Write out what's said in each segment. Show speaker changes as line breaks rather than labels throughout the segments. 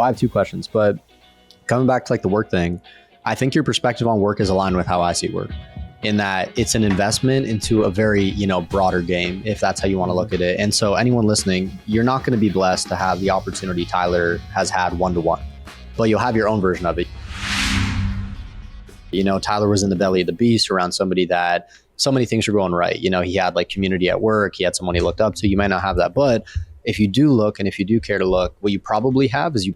Well, I have two questions, but coming back to like the work thing, I think your perspective on work is aligned with how I see work, in that it's an investment into a very, broader game, if that's how you want to look at it. And so anyone listening, you're not going to be blessed to have the opportunity Tyler has had one-to-one, but you'll have your own version of it. Tyler was in the belly of the beast around somebody that so many things were going right. He had like community at work. He had someone he looked up to. You might not have that, but if you do look, and if you do care to look, what you probably have is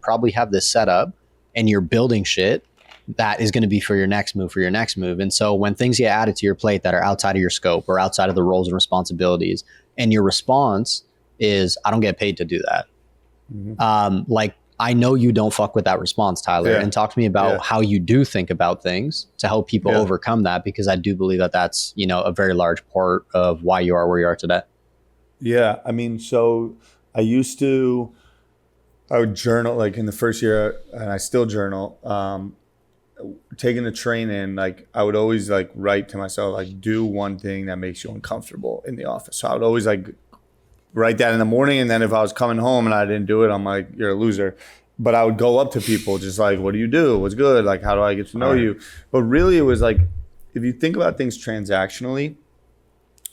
this setup and you're building shit that is going to be for your next move. And so when things get added to your plate that are outside of your scope or outside of the roles and responsibilities, and your response is, I don't get paid to do that. Mm-hmm. I know you don't fuck with that response, Tyler, and talk to me about how you do think about things to help people overcome that, because I do believe that that's, a very large part of why you are where you are today.
Yeah. I mean, so I would journal like in the first year, and I still journal, taking the train in, like I would always like write to myself, like do one thing that makes you uncomfortable in the office. So I would always like write that in the morning. And then if I was coming home and I didn't do it, I'm like, you're a loser. But I would go up to people just like, what do you do? What's good? Like, how do I get to know you? But really it was like, if you think about things transactionally,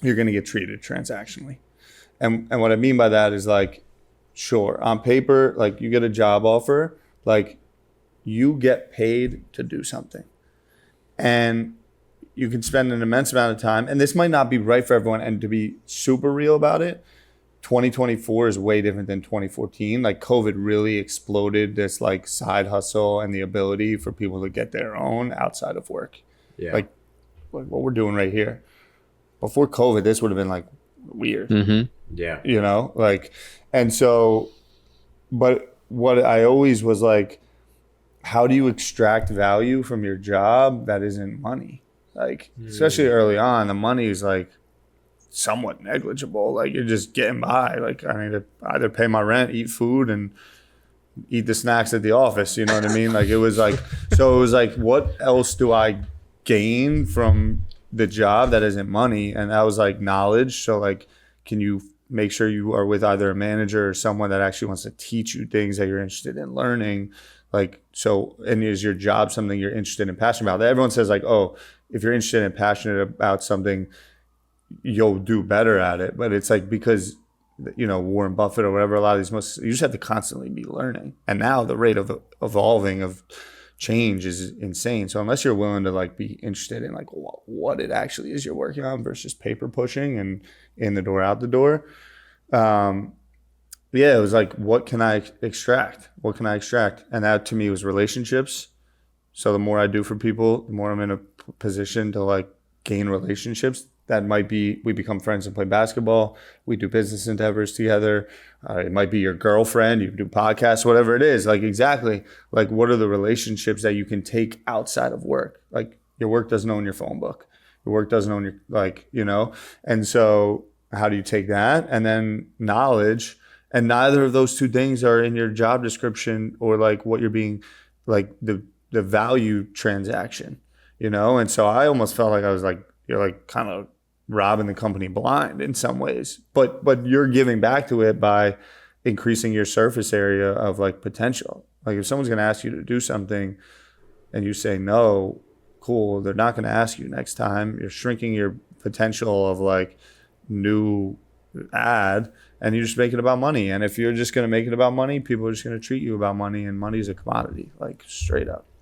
you're going to get treated transactionally. And what I mean by that is like, sure, on paper, like you get a job offer, like you get paid to do something. And you can spend an immense amount of time, and this might not be right for everyone, and to be super real about it, 2024 is way different than 2014. Like COVID really exploded this like side hustle and the ability for people to get their own outside of work. Yeah. Like what we're doing right here. Before COVID, this would have been like weird. Mm-hmm. Yeah. And so, but what I always was like, how do you extract value from your job that isn't money? Like, especially early on, the money is like somewhat negligible. Like you're just getting by. Like I need to either pay my rent, eat food, and eat the snacks at the office. You know what I mean? Like it was like, so it was like, what else do I gain from the job that isn't money? And that was like knowledge. So like, can you make sure you are with either a manager or someone that actually wants to teach you things that you're interested in learning? Like, so, and is your job something you're interested and passionate about? Everyone says like, oh, if you're interested and passionate about something, you'll do better at it. But it's like, because, Warren Buffett or whatever, a lot of these, you just have to constantly be learning. And now the rate of evolving of change is insane. So unless you're willing to like be interested in like what it actually is you're working on versus paper pushing and in the door, out the door, it was like, what can I extract? What can I extract? And that to me was relationships. So the more I do for people, the more I'm in a position to like gain relationships. That might be, we become friends and play basketball. We do business endeavors together. It might be your girlfriend. You do podcasts, whatever it is. Like exactly, like what are the relationships that you can take outside of work? Like your work doesn't own your phone book. Your work doesn't own your, And so how do you take that? And then knowledge. And neither of those two things are in your job description or like what you're being, like the value transaction, And so I almost felt like I was like, you're like kind of robbing the company blind in some ways, but you're giving back to it by increasing your surface area of like potential. Like if someone's going to ask you to do something and you say no, cool, they're not going to ask you next time. You're shrinking your potential of like new ad, and you just make it about money. And if you're just going to make it about money, people are just going to treat you about money, and money is a commodity, like straight up.